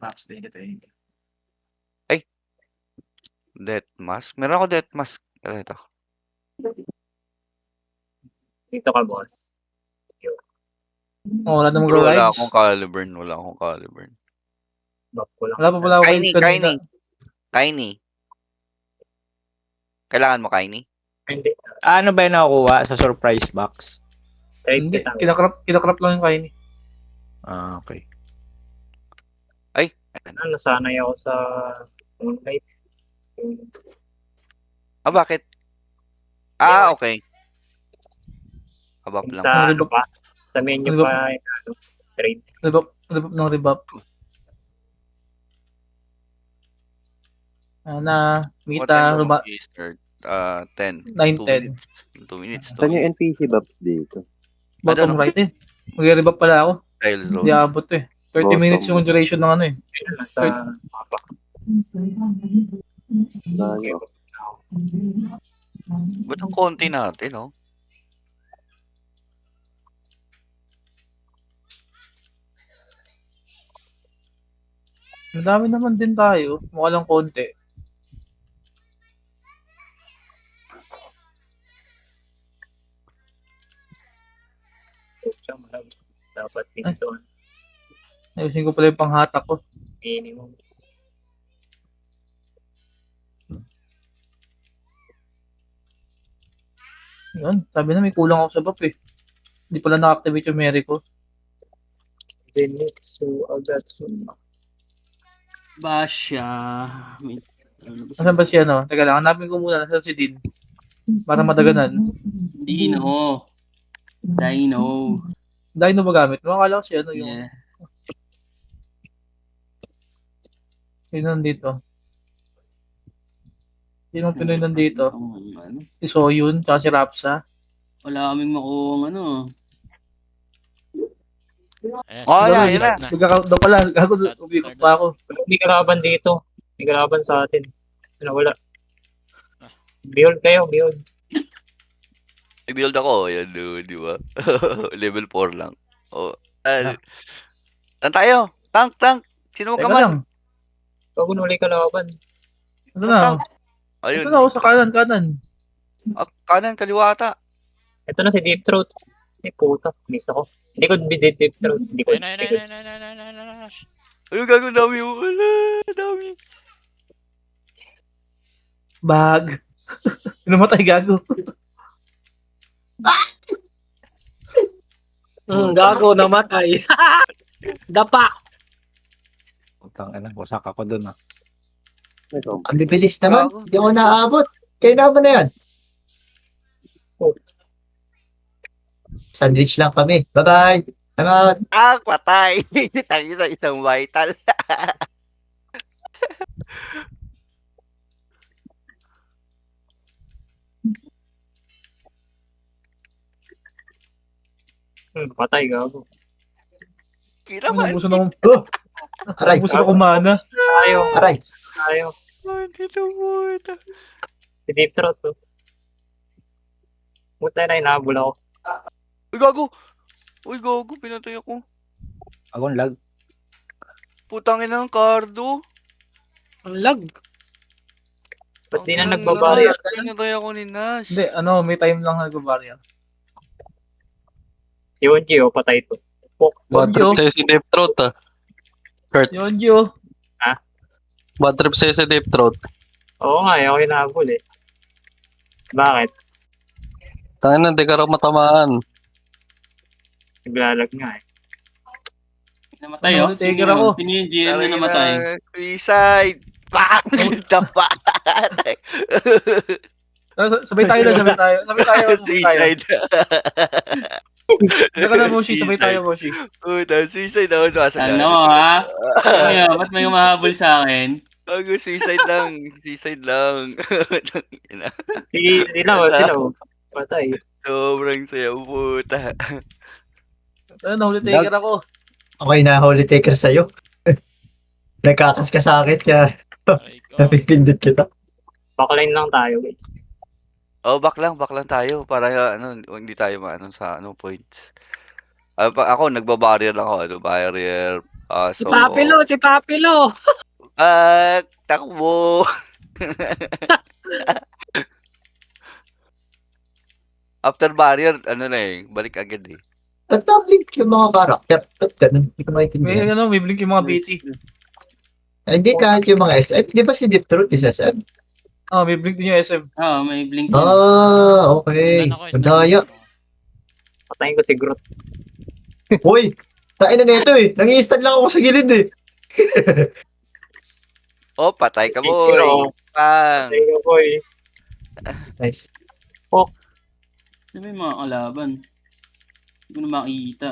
Maps din ito eh. Death mask? Meron ako death mask. Ito. Dito ka, boss. Oh, wala namang Pero wala rides. akong caliburn. Wala akong caliburn. Back ko lang. Wala pa pala ako Kaini, rides kanina. Kaini. Kailangan mo Kaini? Hindi. Ano ba yung nakukuha sa surprise box? Trade Hindi, kita. kinakrap lang yung kain. Ah, okay. Nasanay ako sa moonlight. Bakit? Okay. Abap lang. Sa Ano ano ba? pa? Sa menu Ano ba? pa, ano, trade. Rebap ng rebap. Na, What time Mita, ba mag-start? 10. 2 9:10. minutes. 2 minutes. Saan yung NPC buffs dito? Bottom Ano? right eh. Mag-rebap pala ako. Style road. Hindi abot eh. 30 Bottom. minutes yung duration ng ano eh. Ayun, nasa mapa. Layo. Ba't ang konti natin, oh? Madami naman din tayo. Mukha lang konti. Siya, dapat dito. Ayusin ko pala yung panghatak ko. Minimum. Yun, sabi na may kulang ako sa buff eh. Hindi pala na-activate yung Mary ko. Zenitsu Agatsu. Basya. Ano ba siya? Nasaan ba siya no? Teka lang, hanapin ko muna. Nasaan si Din? Para madaganan. Dino. Dino. Dino ba gamit? Makakala ko si ano yung... Yeah. Sino nandito? Sino Pinoy nandito? Ano? Si Soyun, tsaka si Rapsa. Wala kaming makuha ano. Ayan, Oh, Gagawin, yan na. na. Daw pala, gago, umikot pa ako. May kalaban dito. May kalaban sa atin. Ano, wala. Build kayo, build. I-build ako. Yan, di ba? Level 4 lang. Oh. Saan tayo? Tank. Sino Teka ka man? lang. Pag unuli kalaban. Ano na? Tank. Ayun. Ito na ako sa kanan. Kanan, kaliwa ata. Ito na si Deep Throat. Ay, puta. Miss ako. Hindi ko Deep Throat. Hindi ko. Ayun. Ayun, gago, dami yung... Dami. Bag. Namatay gago. Gago, namatay. Dapa. Utang ina, wasak ako dun ah. Ito. Ang bibilis naman. Gago. Hindi ako naaabot. Kaya naman na yan. Oh. Sandwich lang kami. Bye-bye. I'm out. Patay. Tayo na isang vital. Patay, gago. Kinaman. Gusto na Oh! Aray. gusto na kumana. Tayo. Aray. Tayo. Dito mo ito. Si Deep Throat, to. Puta na, inahabol ako. Uy, gago. Pinatay ako. Akong lag. Putang ina ng Cardo. Ang lag. Ba't di na Ang nagbabarya? Pinatay ako ni Nash. Hindi, may time lang nag-barrier. Si Onji, patay to. Bad trip sa'yo si Deep Throat ah. Yonjo. Bad trip sa'yo si Deep Throat. Oo nga, ako hinahabol eh. Bakit? Tangin na, di ka raw matamaan. Naglalag nga eh. Namatay Ano, oh. taker Sino ako. yun? Sino yung GM na namatay? Suicide. Bang! Dapat. Sabay tayo. Suicide. Teka na, Moshi. Sabay tayo, Moshi. Puta, suicide ako. Ano ha? Ano yun? Ba't may umahabol sa akin? Ako, suicide lang. Suicide lang. Sila. Patay. Sobrang saya, puta. Nahuli taker ako. Okay na, holy taker sa'yo. Nagkakas ka sa akin, kaya napipindot kita. Backline lang tayo, guys. Back lang tayo para hindi tayo maano sa points. Ako nagba-barrier lang ako, barrier So, Si Papilo. takbo. After barrier, ano na eh, balik agad eh. Ba't na-blink yung mga karakter? Ba't ganun? Hindi ko maintindihan. May blink yung mga BT. Hindi kahit yung mga SM. Di ba si Deep Throat is SM? May blink din yung SM. Oo, may blink. Okay. Stun ako, stun Madaya. ako. Patayin ko si Groot. Uy! Tain na nito eh. Nang-i-stand lang ako sa gilid eh. Oh, patay ka Thank boy. you. Pang. Patayin ko, boy. Nice. Sabi yung mga kalaban. Hindi ko na makikita.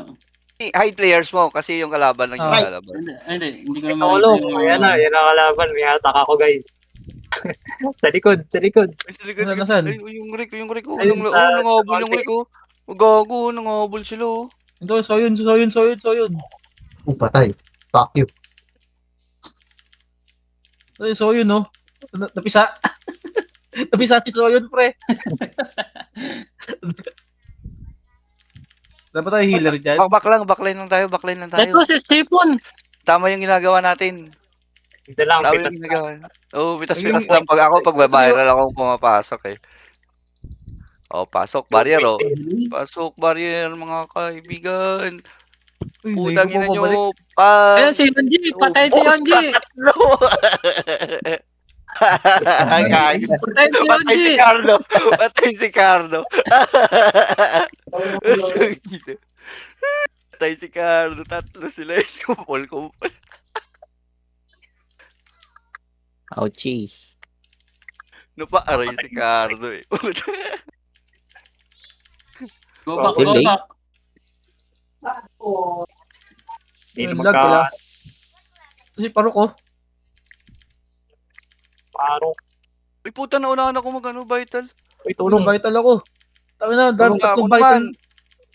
Hide players mo kasi yung kalaban lang yung Ay. kalaban. Hindi ko na makikita Tulong. yung Ayan na, yan ang kalaban. May attack ako, guys. Sa likod. Ay, sa likod, Nasaan? Ay, yung Rick. Oh, Ayun, nangahabol yung sa- Rick, oh. Gago, nangahabol sila, oh. Ito, soyun. Patay. Fuck you. Ay, soyun, no? Napisa. Napisa si soyun, pre. Dapat tayo healer dyan. Backline lang tayo. Ito si Stephen. Tama yung ginagawa natin. Ito lang, Tama yung pitas na. ginagawa. Oo, pitas Ayun, lang. Pag viral ako pumapasok eh. Oh, pasok, barrier, oh. Pasok, barrier, mga kaibigan. Uy, Putang ina naigo pa balik. nyo. Pang. Ayan si Yonji. Patayin si Yonji. No! Gago. Patayin si Patay Yonji. si Carlo. Patay si Carlo. Tatlo sila yung kumpol. Ouchie. Napaaray si Carlo eh. Go back, Too go late. back. Hindi na Yung lag pala. magka... Kasi parok, oh. Parang... Uy, puta, naunahan ako vital. Uy, tulong. Vital ako. Tama na, dami Tulong ka, tatlong vital.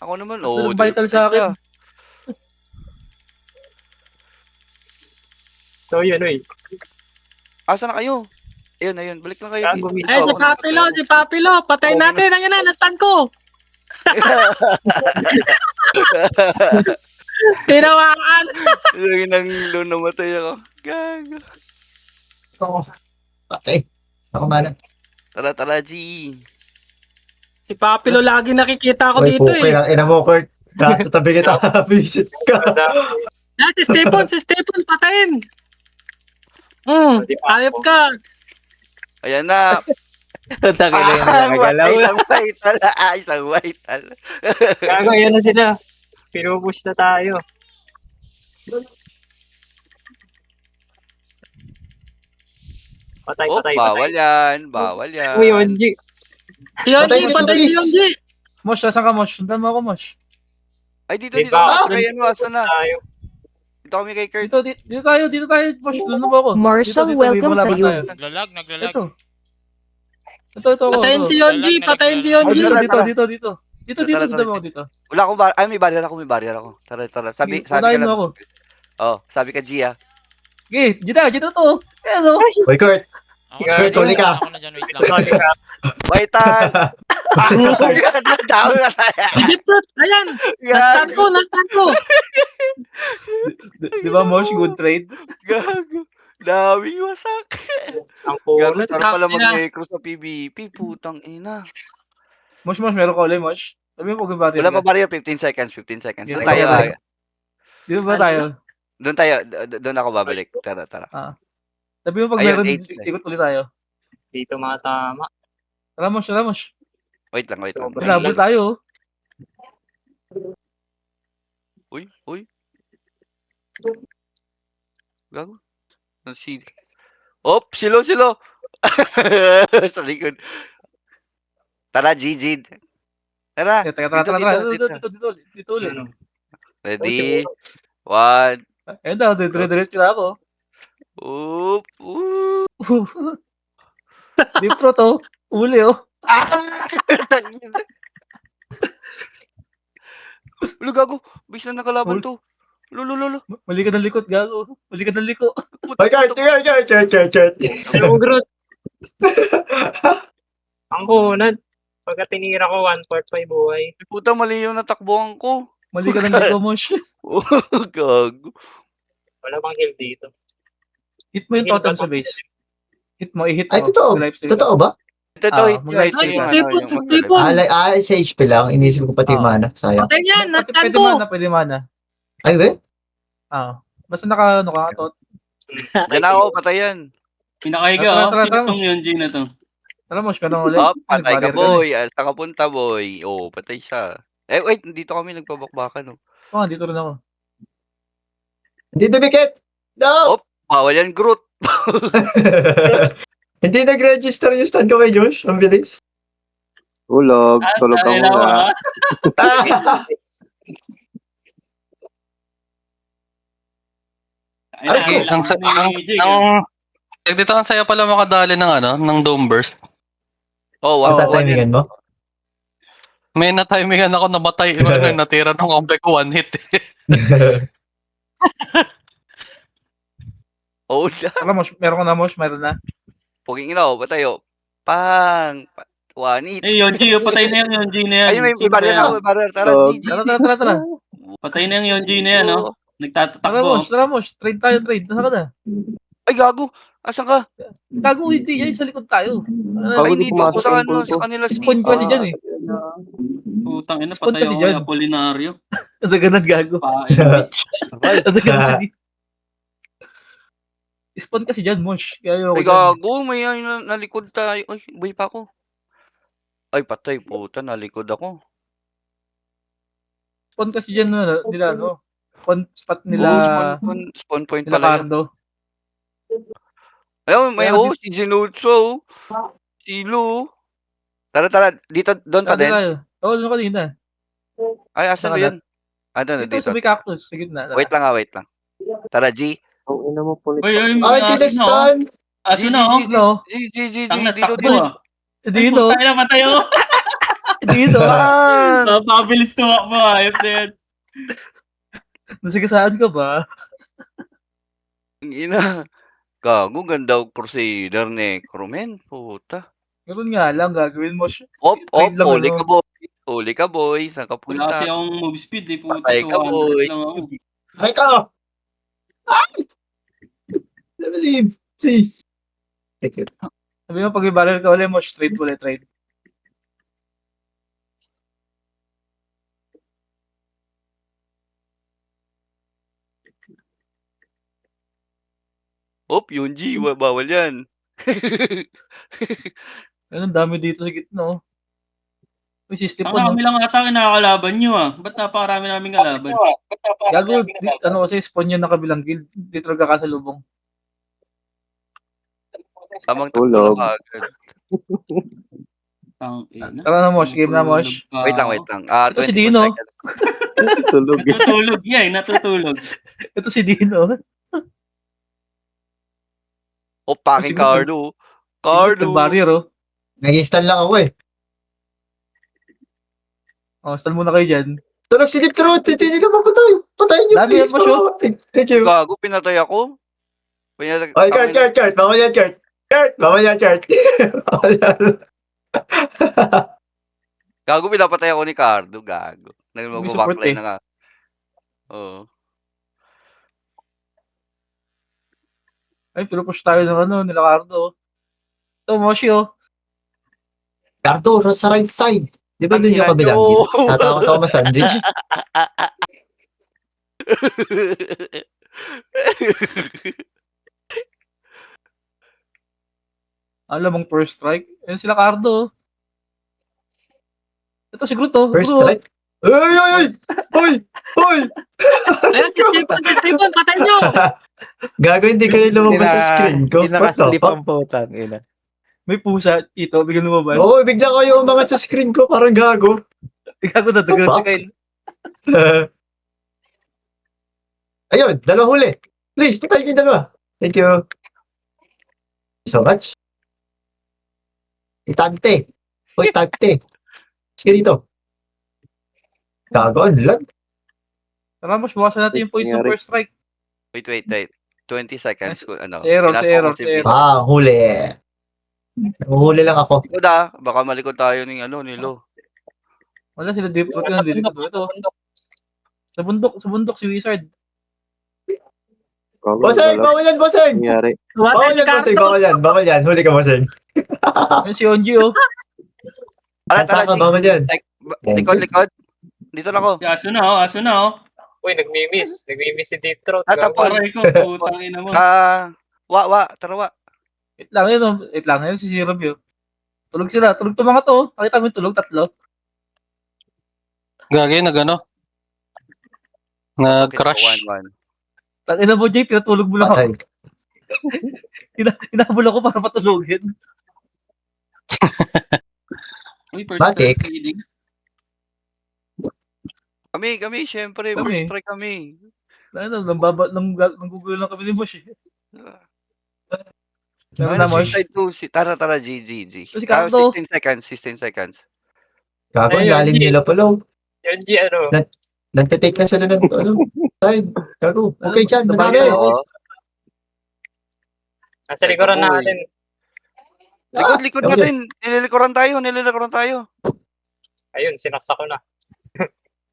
Ako naman, Tatlong oh. vital sa akin. So, yun, uy. Asa na kayo? Ayun, balik lang kayo. Gago, miss Ay, ako. si Papilo. Patayin natin. Ayan na, nastan ko. Tinawakan. Yung nang namatay ako. Gago. Ako. Patay. Ako mana. Tara, G. Si Papilo lagi nakikita ko Uy, dito pukay eh. lang. Ina mo, Kurt. Kaso tabi kita. Visit ka. Ah, si Stephen, patayin. Ayop ka. Ayan na. Takil na yung nakagalaw. Isang vital. Gago, yan na sila. Pinupush na tayo. Patay. Bawal yan. Uy, Yonji. Si Yonji, Patayin mo, patayin si bilis. Yonji. Mosh, nasan ka, Mosh? Sundan mo ako, Mosh. Ay, dito. May back. Kaya ano, asa na? Tayo. Dito kami kay Kurt. Dito tayo, Mosh. Sundan mo ako. Marshall, Dito, welcome may sa malaban iyo. tayo. Naglalag. Ito ako. Patayin si Yonji, patayin si Ay, Yonji. dito. Dito, Tara. sundan mo ako dito. Wala akong may barrier ako. Tara. Sabi Unahin ka mo ako. Oh, sabi ka G, ah. Okay, dito to. Ayan, oh. Uy, Kurt. Kurt, huli ka. Ako na dyan, wait lang. Sorry ka. Vital. Dami na tayo. Deep Throat, ayan. Nastan ko. Di ba, Mosh? Good trade. Gago. Daming wasak. Ang Gago, puro. sarap pala Ina. mag-necro sa PvP. Putang ina. Mosh, meron ka ulit, Mosh. Sabi mo, pag-battery Wala ka. pa barrier, 15 seconds. Dito Doon tayo. tayo. Dito ba tayo? Doon ako babalik. Tara. Sabi mo, pag Ayun, meron, 8 ikot ulit tayo. Dito matama. Tara, Mosh. Wait lang. Sobrang Malabot tayo, oh. Uy. Gago. Silo. Sa likod. Tara, G. Tara. Tara. Dito. Dito ulit. Ready? 1. Ayun daw, dire-diretso na ako. Oop. Deep Throat, oh. Uli, oh. Ulo, gago. Bis na nakalaban to. Lolo. Mali ka ng likod, gago. Mali ka ng liko. Uy, Kurt. Hello, Groot. Ang kunad. Pagka tinira ko, 1/4 buhay. Puta, mali yung natakbuhan ko. Mali ka ng liko, Mosh. Gago. Wala bang heal dito. Hit mo yung totem sa base. Hit mo, i-hit mo. Ay, totoo. Lifesteal. Totoo ba? Ito Ah, hit mag-live hit stream. yung Ay, ano, yung Stapon. Sa HP lang. Inisip ko pati yung Ah. mana. Sayang. Patay yan, Pwede na-stand to. mana, pwede mana. Ay, we? Basta naka, ano ka, tot. Diyan ako, patay yan. Pinakahiga, Tara, oh. tara, Sino tara. tong Yonji na to? Tara, Mosh, ganun ulit. Up, patay ka Nag-barrier boy. Saan ka punta boy? Oh, patay siya. Eh, wait, dito kami nagpabakbakan. Oh. Oo, dito rin ako. Hindi dumikit! No! Bawal yan, Groot. Hindi nag-register yung stand ko kay Josh. Ang bilis. Hulog. Tulog ka Dahil ako, muna. ah. Ay, Aray ko, Ang, dito ang saya pala makadali ng ano, ng Dome Burst. Oh, Ang wow. tatimingan mo? May na-timingan ako namatay. Natira ng kompe ko 1 hit. Oh, na. Tara, Mosh, meron ka na, Mosh, meron na. Puging ina, oh, patay, oh. Pang. One hit. Eh, Yonji, oh, patay na yung Yonji na yan. Ayun, may Sino barrier ba yan? ako, barrier. Tara, Oh. GG. Tara. Patay na yung Yonji na yan, oh. Tara, Nagtatatakbo. Mosh. Trade tayo, trade. Nasaan ka na? Ay, gago. Asan ka? Gago, hindi yan. Sa likod tayo. Bago Ay, di dito ako pumasok sa yung ano, pulpo. sa kanila Spawn si... kasi dyan eh. Putang ina, Spawn patay kasi ako dyan. kay Apolinario. Naganan, gago. Pain, bitch. Naganan, sige. Spawn kasi dyan, Mosh. Kaya ayoko Ay, dyan. gago. May nalikod tayo. Ay, buhay pa ako. Ay, patay. Puta, nalikod ako. Spawn kasi dyan, nila, ano. Spot nila, Spawn point nila pala yan. Cardo. Ayun, may Kaya si Zinutso. Si Lu. Tara. Dito, doon pa Tara, din. tayo. Oo, doon kanina. Ay, asan ba Nakalat. yun? Ah, doon, Dito dito. sa may cactus, sa gitna. Wait lang. Tara, G. Ang ina mo pulit. Uy, Ay, may hindi aso na, oh. stand! Aso na, oh. No, G. Tang Dito, natakbo, dito. ah. dito. Ay, putang ina, patay, oh. Dito. Ah! Napakabilis tumakbo, ayos na yan. Nasigasaan ka ba? Ang ina. Gago, ganda Crusader Necroman. Puta. Ganun nga lang, gagawin mo. Op, Trade lang, huli ano. ka boy. Huli ka boy. Saan ka Wala kasi punta? akong move speed, eh. Puta, Patay ka boy. 200 lang ako. Ay ka! Ay! I believe. Please. Thank you. Sabi mo, pag may barrel ka ulit mo, trade. Op, yung G. Bawal yan. Ganun, dami dito sa gitna, oh. May system Ang po, no? kami lang ata ang nakakalaban nyo, ah. Ba't napakarami naming kalaban? Gago, ano kasi, spawn yan ng kabilang guild. Dito nagkakasalubong. Tamang Hulog. takbo na kagad. Tang ina. Tara na, Mosh. Game na, Mosh. Wait lang. Ah, Ito si 24 Dino. seconds. Tulog. Natutulog yan, natutulog. Ito si Dino. Oh, packing Sige, Cardo. Cardo. Barrier, oh. Nag-install lang ako eh. Oh, stall muna kayo dyan. Tulog si Deep Throat. Hindi ka mapatay. Patayin niyo, Dami please. yan, Mosh, oh. Thank you. Gago, pinatay ako. Oy, Kurt. Bawal yan, Kurt. Bawal yan. Gago, pinapatay ako ni Cardo. Gago. May support, Nag-backline eh. na nga. Oo. Ay, pinupush tayo ng ano, nila Cardo. Ito, Moshi, oh. Cardo, sa right side. Di ba Ang doon yung ina kabilang nyo. gate? Tatakot ako ma-sandwich. Alam mong first strike. Ayan sila Cardo, oh. Ito si Groot, oh. First Groot. strike. Oy! Ayan, si Stapon, patay nyo. Gago, hindi kayo lumabas sa screen ko. Hindi What the nakaslip fuck? ang putang ina. May pusa, ito, bigyan lumabas. Oo, bigla kayo umangat sa screen ko. Parang gago. Gago na, The Groot si fuck? Kyle. Ayun, dalawa huli. Please, patay niyo dalawa. Thank you. So much. Itante. Uy, tante. Sige dito. Gago, ang lag. Tara, Mosh, bukasan natin yung points ng first strike. Wait. 20 seconds. Ano, Error, pinasok error, ko si error. Vito. Huli. Huli lang ako. Likod baka malikod tayo ni Lo. Wala sila deep throat yun, hindi ko ito. Sa bundok si Wizard. Gago, Bossing, galag. bawal yan, bossing! Nangyari. Bawal yan, bossing, bawal yan, bawal yan. Huli ka, bossing. Ayun si Onji, oh. Tara, Tama, G. bawal yan. Likod. Dito na ako. Aso na oh, aso na oh. Uy, nagmi-miss. Nagmi-miss si Deep Throat. Tapos, Aray ko, putang ina mo. tara, wa. Wait lang yun, oh. Wait lang yun, si Zero View. Tulog sila. Tulog to mga to, oh. Nakita mo yung tulog, tatlo. Gagi, nag-crush. 1-1. Tangina mo, Jay, pinatulog mo lang ako. Patay. Inahabol ako para patulogin. Uy, first Batik. strike leading. Kami, syempre. Kami. First strike kami. Nanggugulo lang kami ni Mosh. Meron na, Ano, Mosh. suicide 2. Tara, G. Si Cardo. 16 seconds. Gago, Ayun, lalim G. nila pala. oh. Yun, G, ano? Nagtitake na sila ng, side. Gago. Okay, Chan, madami. Nabagay ako. Nasa likuran natin. Likod okay. natin. Nililikuran tayo. Ayun, sinaksa ko na.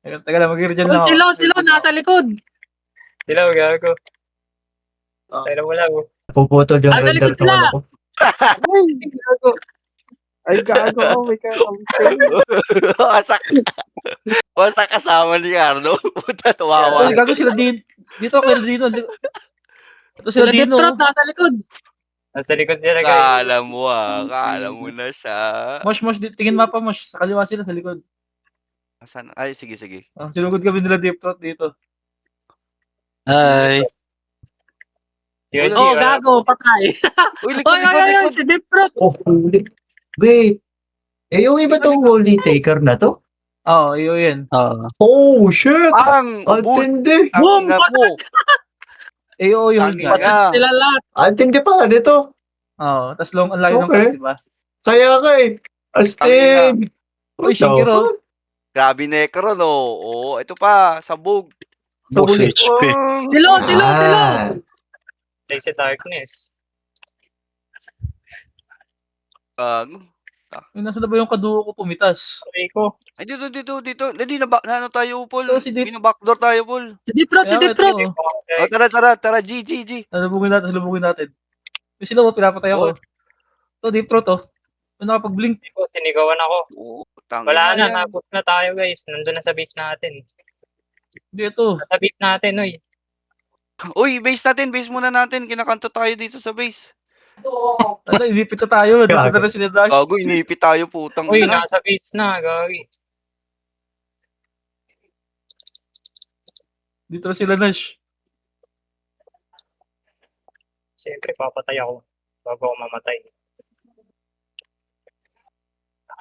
Teka lang, mag-regen lang Oh, ako. silo, nasa likod. Sila, gago. Ah. Kaya mo lang. Napuputol yung Nasa render likod ng ano ko. Gago. Ay, gago. Oh my God. Wasak kasama ni Carlo. Puta, tuwawa. Ay, gago sila din. Dito ako, dito. Ito sila Sila Deep Dino. Throat, nasa likod. Nasa likod nila, guys. Kala mo na siya. Mosh, tingin mapa, Mosh. Sa kaliwa sila, sa likod. Asan? Ay, sige. Sinugod kami nila Deep Throat dito. Ay. Yun, G, Oh, wala. gago, patay. Uy, likod. Oy, si Deep Throat. Oh, huli. Wait. Yung iba tong holy taker na to? Oo, yun. Oh, shit! Ang Ang tindi! Boom! Ang mo. Yun Tangina. nga. Sila lahat. Ang tindi pa nito. Oo, tas long ang layo ng Okay. card, diba? Kaya ka eh. Astig! Uy, Shinkiro. Grabe Necro, no? Oo, ito pa. Sabog. Boss HP. Silo. Ah, Play si Darkness. Yung nasa na ba yung kaduo ko pumitas? Okay ko. Ay, dito. Hindi na ano tayo, Paul. Ito, si Deep- Bina-backdoor tayo, Paul. Si Deep Throat, si Deep Throat. Oh, tara, G. Salubungin natin. Yung sila, pinapatay ako. Ito, Deep Throat, oh. Yung nakapag-blink. Ko, sinigawan ako. Oo, tangina Wala na, yan. naput na tayo, guys. Nandun na sa base natin. Hindi, ito. Nasa base natin, uy. Uy, base muna natin. Kinakanto tayo dito sa base. Ano, inipit na tayo. Dito na rin sila Dash. Gago, inipit tayo, putang Uy, ina. nasa base na, gagi. Dito na sila Dash. Siyempre, papatay ako. Bago ako mamatay.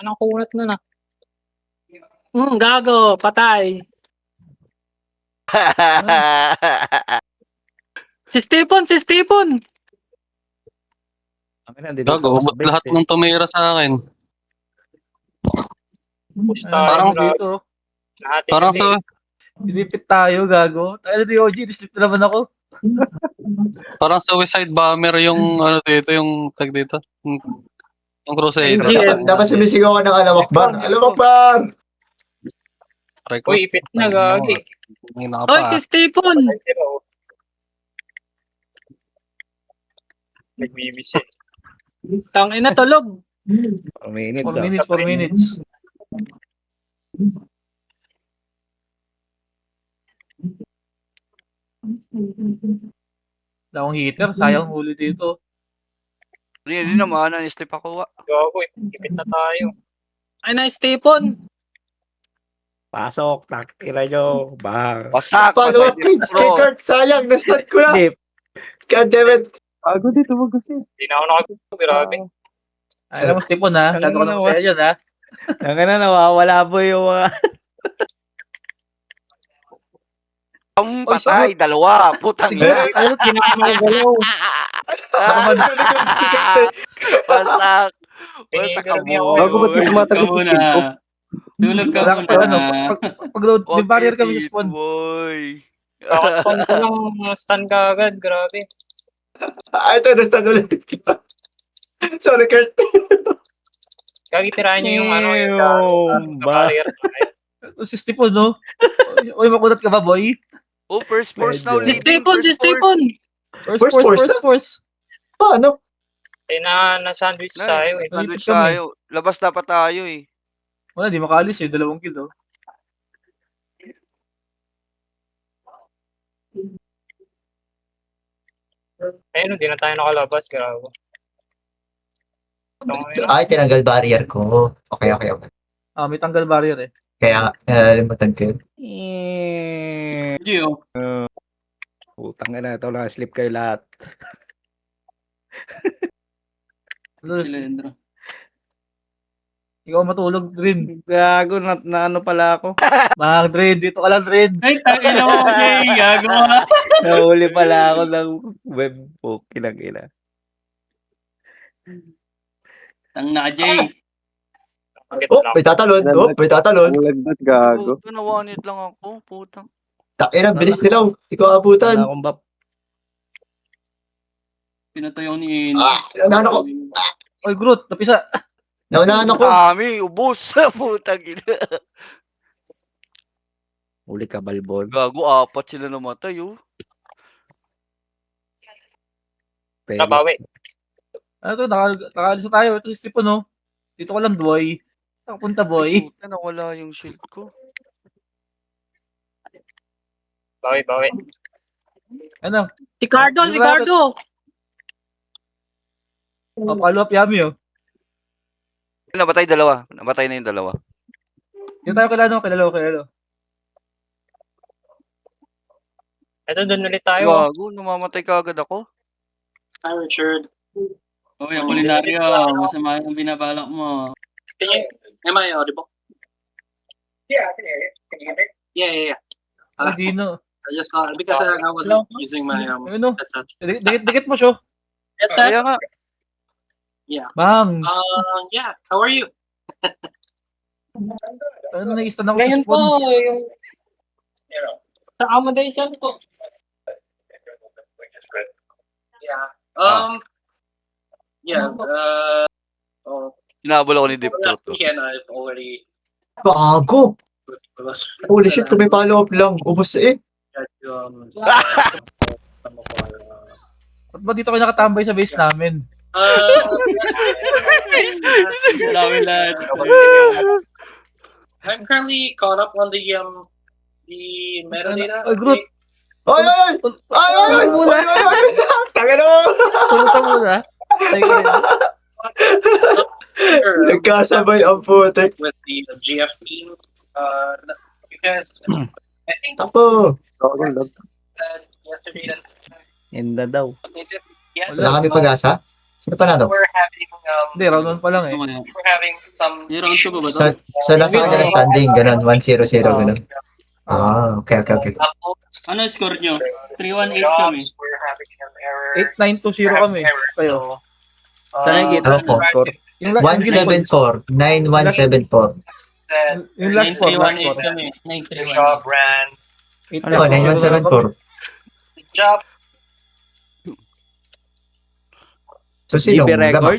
Anong kunat nun ah? Gago, patay. Si Stephen. Gago, umot lahat ng tumira sa akin. Push Ayun, tayo. Parang- grabe. dito. Lahat Parang kasi. to, Inipit tayo, gago. Tayo ni OG, dislip na naman ako. parang suicide bomber yung ano dito, yung tag dito. Yung Crusader. dapat sumisigaw ka ng alawakbar. Alawakbar! Aray ko. Uy, ipit na, gagi. May naka Oy, pa. si Stephen. Nagbibis eh. Tangina, tulog. 4 minutes. 4 minutes. Wala akong heater, sayang huli dito. Hindi naman, na-slip ako. Gago, ipit na tayo. Ay na, Stephen. Pasok, takira nyo. Bang. Wasak! Follow up kay Kurt, sayang, na-start ko na. Slip. God damn it. Gago dito, wag kasi. Hindi na ako nakagawa, grabe. Ay, alam mo, Stephen, ha? Ang Sabi ko ano, lang sa'yo yan, ha? Ang nawawala po yung mga... Ang patay, dalawa. Putang ina. Ayun, Hindi na ako makagalaw. Si Kurt eh. Wasak. Wasak Tinigil ka niya ako. mo. Gago, ba't Tulog tumatagal ka si muna. Steve ko? Tulog ka Wala ka ano, muna. pag-load, may barrier kami sa spawn. Boy. Nakaspawn ko lang, stun ka agad, grabe. Ito, na-start ulit kita. Sorry, Kurt. Gagi, tirahan niyo yung ano, yung Ba? barrier. Si Stephen, no? Uy, makulat ka ba, boy? Oh, first force now Medyo. Si leading. Stephen. Force. Paano? Na-sandwich tayo eh. Nandun Nalipit kami. tayo. Labas dapat tayo eh. Wala, di makaalis eh. 2 kill, oh. Ayun, hindi na tayo nakalabas. Grabe. Ay, tinanggal barrier ko. Okay. May tanggal barrier eh. Kaya, limutan ko yun. Gio. Putang ina, ito na, sleep kayo lahat. Silendro. Ikaw matulog, Drin. Gago, na ano pala ako. Drin, dito ka lang, Drin. Ay, tangina mo, Jay. Gago ka. Nahuli pala ako ng webbook. Kinang-ina. Tang na, Jay. Oh, may tatalon. Ang lagdat, gago. Puta, nawanit lang ako. Putang. Takina, bilis nila. Ikaw Wala abutan. akong bap. Pinatay ako ni Eno. Naunahan ako. Oy, Groot, napisa. Naunahan ako. Kami, ubos. Putang ina. Uli ka, Balbon. Gago, 4 sila namatay oh. Nabawi. Ano to, nakaalis na tayo. Ito si Stripon, no? Dito ka lang, boy. Nakapunta, boy. Puta, nawala yung shield ko. Bawi. Ano? Si Cardo, si Cardo. Follow up, Yami, oh. Namatay dalawa. Namatay na yung dalawa. Yung tayo kilala. Ito, doon ulit tayo. Gago, namamatay ka agad ako. Hi, Richard. Uy, Apolinario. Masama yung binabalak mo. Am I audible? Yeah, I can hear you. Can you hear me? Yeah. Ay, Dino. I just thought, because I was using my Ano? headset. Dikit mo siya. Yes, sir. Kaya nga. Bang. Yeah, how are you? Ano, nai-stand ako sa Ngayon po, spawn. yung sa accommodation po. Yeah. Hinabol ako ni Deep Last Throat. weekend, I've already Bago. Holy shit, kung may follow-up lang. Ubus eh. Ba't ba dito kayo nakatambay sa base namin? Dami lahat. I'm currently caught up on the metadata. Ay, Groot. Ay! Taga na mo! Tulutan mo na. Nagkasabay ang putik. With the GF team. Because I think Ako. that yesterday that Enda daw. Wala kami pag-asa? Sino pa na to? we're having Hindi, round 1 pa lang eh. we're having some May round two ba ba to? So nasa kanila standing, ganun. 1-0-0, ganun. Okay. Ano score nyo? 3-1-8 kami. we're having an error. 8-9-2-0 kami. Kayo. Saan nakikita Ano po? mo score? Yung 1-7-4. 9-1-7-4. Yung last 4. 9-3-1-8 kami. Good job, 9-3-1-8. Ran. Oh, 9-1-7-4. Good job. So sino? GB record?